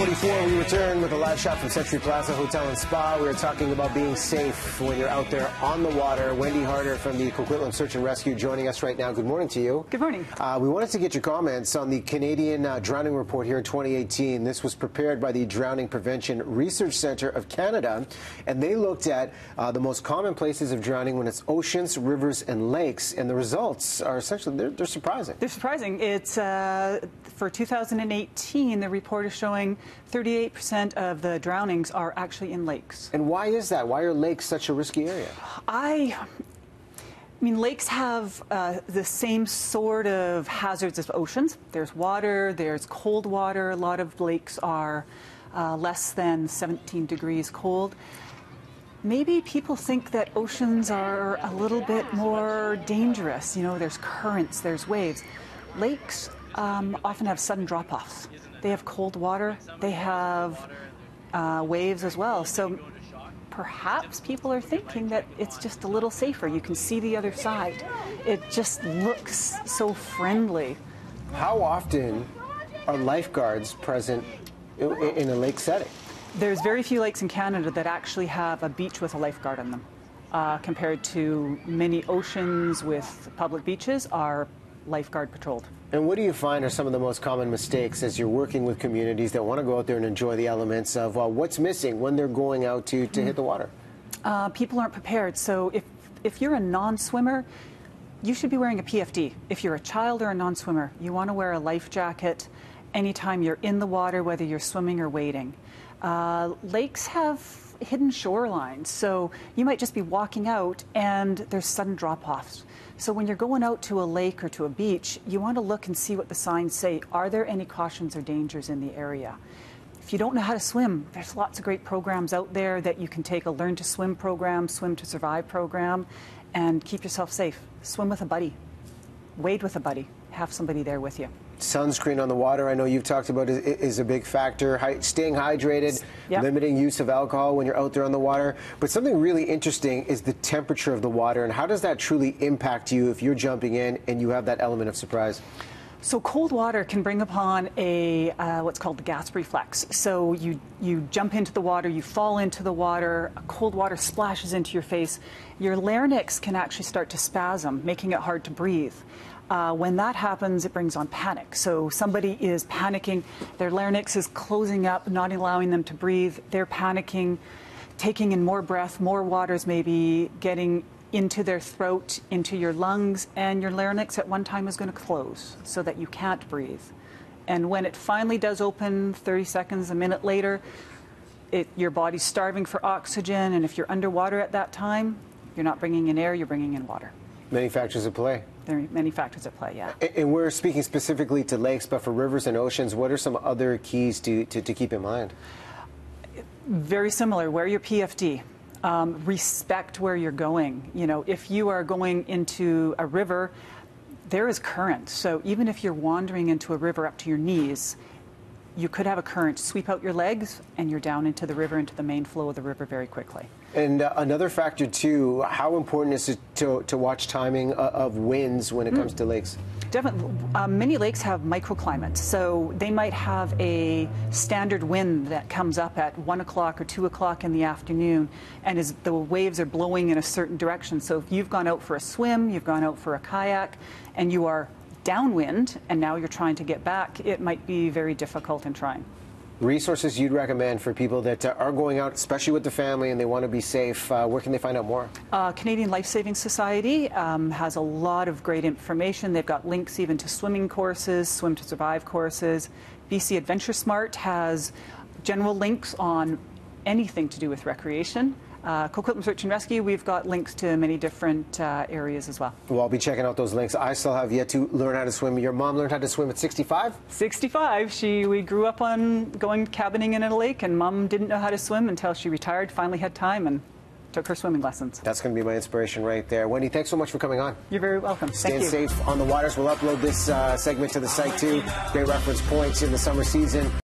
6:44, we return with a live shot from Century Plaza Hotel and Spa. We're talking about being safe when you're out there on the water. Wendi Harder from the Coquitlam Search and Rescue joining us right now. Good morning to you. Good morning. We wanted to get your comments on the Canadian drowning report here in 2018. This was prepared by the Drowning Prevention Research Centre of Canada, and they looked at the most common places of drowning when it's oceans, rivers, and lakes, and the results are essentially, they're surprising. They're surprising. It's for 2018, the report is showing 38% of the drownings are actually in lakes. And why is that? Why are lakes such a risky area? I mean, lakes have the same sort of hazards as oceans. There's water, there's cold water. A lot of lakes are less than 17 degrees cold. Maybe people think that oceans are a little bit more dangerous. You know, there's currents, there's waves. Lakes often have sudden drop-offs. They have cold water, they have waves as well. So perhaps people are thinking that it's just a little safer. You can see the other side. It just looks so friendly. How often are lifeguards present in a lake setting? There's very few lakes in Canada that actually have a beach with a lifeguard on them, compared to many oceans with public beaches are lifeguard patrolled. And what do you find are some of the most common mistakes as you're working with communities that want to go out there and enjoy the elements of what's missing when they're going out to hit the water? People aren't prepared. So if you're a non-swimmer, you should be wearing a PFD. If you're a child or a non-swimmer, you want to wear a life jacket anytime you're in the water, whether you're swimming or wading. Lakes have hidden shorelines, so you might just be walking out and there's sudden drop-offs. So when you're going out to a lake or to a beach, you want to look and see what the signs say. Are there any cautions or dangers in the area? If you don't know how to swim, there's lots of great programs out there that you can take, a Learn to Swim program, Swim to Survive program, and keep yourself safe. Swim with a buddy, wade with a buddy, have somebody there with you. Sunscreen on the water, I know you've talked about, is a big factor. Staying hydrated, yep. Limiting use of alcohol when you're out there on the water. But something really interesting is the temperature of the water, and how does that truly impact you if you're jumping in and you have that element of surprise? So cold water can bring upon a what's called the gasp reflex. So you jump into the water, you fall into the water, cold water splashes into your face. Your larynx can actually start to spasm, making it hard to breathe. When that happens, it brings on panic. So somebody is panicking, their larynx is closing up, not allowing them to breathe. They're panicking, taking in more breath, more water's maybe getting into their throat, into your lungs, and your larynx at one time is going to close so that you can't breathe. And when it finally does open 30 seconds, a minute later, your body's starving for oxygen, and if you're underwater at that time, you're not bringing in air, you're bringing in water. Many factors at play. There are many factors at play, yeah. And we're speaking specifically to lakes, but for rivers and oceans, what are some other keys to keep in mind? Very similar. Wear your PFD. Respect where you're going. You know, if you are going into a river, there is current. So even if you're wandering into a river up to your knees, you could have a current sweep out your legs and you're down into the river, into the main flow of the river very quickly. And another factor too, how important is it to watch timing of winds when it comes to lakes? Definitely. Many lakes have microclimates, so they might have a standard wind that comes up at 1 o'clock or 2 o'clock in the afternoon, and as the waves are blowing in a certain direction. So if you've gone out for a swim, you've gone out for a kayak, and you are downwind, and now you're trying to get back, it might be very difficult in trying. Resources you'd recommend for people that are going out, especially with the family, and they want to be safe, where can they find out more? Canadian Life Saving Society has a lot of great information. They've got links even to swimming courses, Swim to Survive courses. BC Adventure Smart has general links on anything to do with recreation. Coquitlam Search and Rescue, we've got links to many different areas as well. Well, I'll be checking out those links. I still have yet to learn how to swim. Your mom learned how to swim at 65? 65. We grew up on going cabining in a lake, and Mom didn't know how to swim until she retired, finally had time, and took her swimming lessons. That's going to be my inspiration right there. Wendi, thanks so much for coming on. You're very welcome. Thank you. Stay safe on the waters. We'll upload this segment to the site, too. Great reference points in the summer season.